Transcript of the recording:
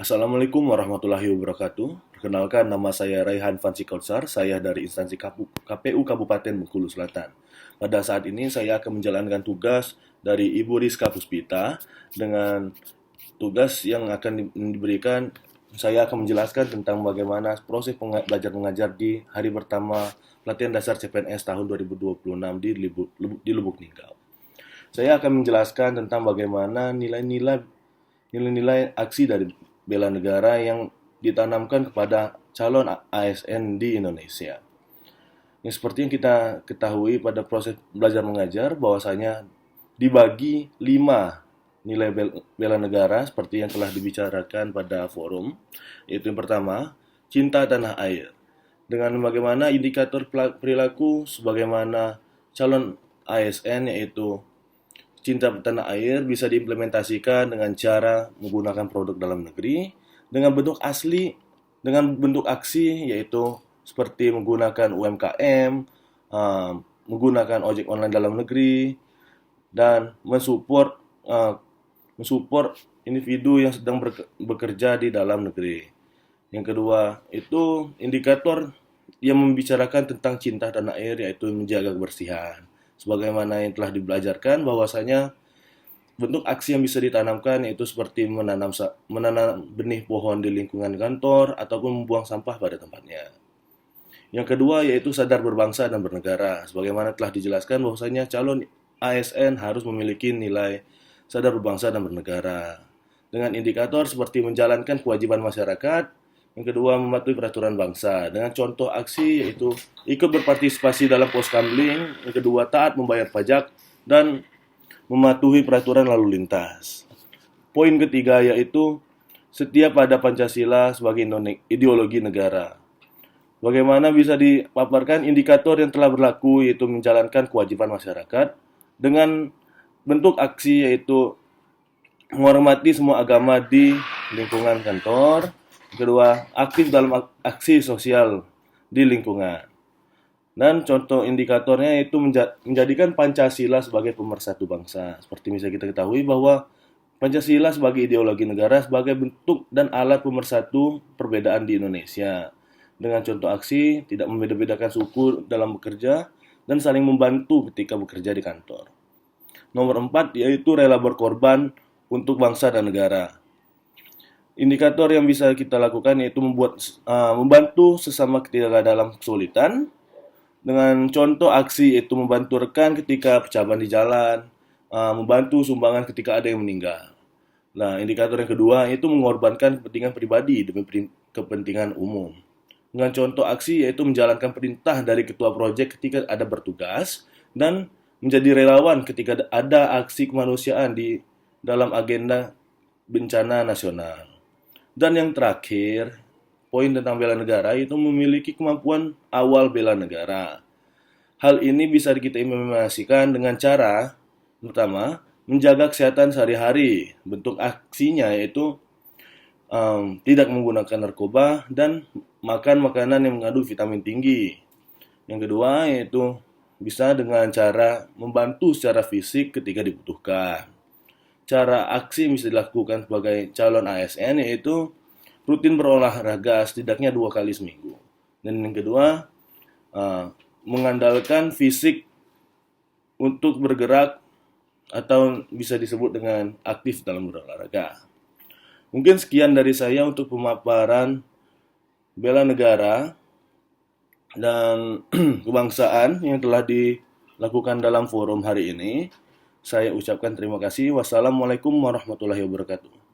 Assalamualaikum warahmatullahi wabarakatuh. Perkenalkan, nama saya Raihan Fansi Kautsar. Saya dari instansi KPU Kabupaten Bengkulu Selatan. Pada saat ini saya akan menjalankan tugas dari Ibu Rizka Puspita dengan tugas yang akan diberikan. Saya akan menjelaskan tentang bagaimana proses belajar mengajar di hari pertama pelatihan dasar CPNS tahun 2026 di Lubuk Linggau. Saya akan menjelaskan tentang bagaimana nilai-nilai aksi dari bela negara yang ditanamkan kepada calon ASN di Indonesia. Yang seperti yang kita ketahui pada proses belajar mengajar bahwasanya dibagi 5 nilai bela negara seperti yang telah dibicarakan pada forum, yaitu yang pertama, cinta tanah air. Dengan bagaimana indikator perilaku sebagaimana calon ASN, yaitu cinta tanah air, bisa diimplementasikan dengan cara menggunakan produk dalam negeri dengan bentuk aksi, yaitu seperti menggunakan UMKM, menggunakan ojek online dalam negeri, dan mensupport individu yang sedang bekerja di dalam negeri. Yang kedua, itu indikator yang membicarakan tentang cinta tanah air, yaitu menjaga kebersihan. Sebagaimana yang telah dibelajarkan bahwasanya bentuk aksi yang bisa ditanamkan yaitu seperti menanam benih pohon di lingkungan kantor ataupun membuang sampah pada tempatnya. Yang kedua yaitu sadar berbangsa dan bernegara. Sebagaimana telah dijelaskan bahwasanya calon ASN harus memiliki nilai sadar berbangsa dan bernegara dengan indikator seperti menjalankan kewajiban masyarakat. Yang kedua, mematuhi peraturan bangsa dengan contoh aksi yaitu ikut berpartisipasi dalam poskamling. Yang kedua, taat membayar pajak dan mematuhi peraturan lalu lintas. Poin ketiga yaitu setia pada Pancasila sebagai ideologi negara. Bagaimana bisa dipaparkan indikator yang telah berlaku yaitu menjalankan kewajiban masyarakat dengan bentuk aksi yaitu menghormati semua agama di lingkungan kantor. Kedua, aktif dalam aksi sosial di lingkungan. Dan contoh indikatornya itu menjadikan Pancasila sebagai pemersatu bangsa. Seperti bisa kita ketahui bahwa Pancasila sebagai ideologi negara sebagai bentuk dan alat pemersatu perbedaan di Indonesia. Dengan contoh aksi, tidak membeda-bedakan suku dalam bekerja, dan saling membantu ketika bekerja di kantor. Nomor 4, yaitu rela berkorban untuk bangsa dan negara. Indikator yang bisa kita lakukan yaitu membantu sesama ketika dalam kesulitan. Dengan contoh aksi yaitu membantu rekan ketika percobaan di jalan, membantu sumbangan ketika ada yang meninggal. Nah, indikator yang kedua yaitu mengorbankan kepentingan pribadi demi kepentingan umum. Dengan contoh aksi yaitu menjalankan perintah dari ketua proyek ketika ada bertugas dan menjadi relawan ketika ada aksi kemanusiaan di dalam agenda bencana nasional. Dan yang terakhir, poin tentang bela negara itu memiliki kemampuan awal bela negara. Hal ini bisa kita implementasikan dengan cara pertama, menjaga kesehatan sehari-hari. Bentuk aksinya yaitu tidak menggunakan narkoba dan makan makanan yang mengandung vitamin tinggi. Yang kedua yaitu bisa dengan cara membantu secara fisik ketika dibutuhkan. Cara aksi yang bisa dilakukan sebagai calon ASN yaitu rutin berolahraga setidaknya 2 kali seminggu. Dan yang kedua, mengandalkan fisik untuk bergerak atau bisa disebut dengan aktif dalam berolahraga. Mungkin sekian dari saya untuk pemaparan bela negara dan kebangsaan yang telah dilakukan dalam forum hari ini. Saya ucapkan terima kasih. Wassalamualaikum warahmatullahi wabarakatuh.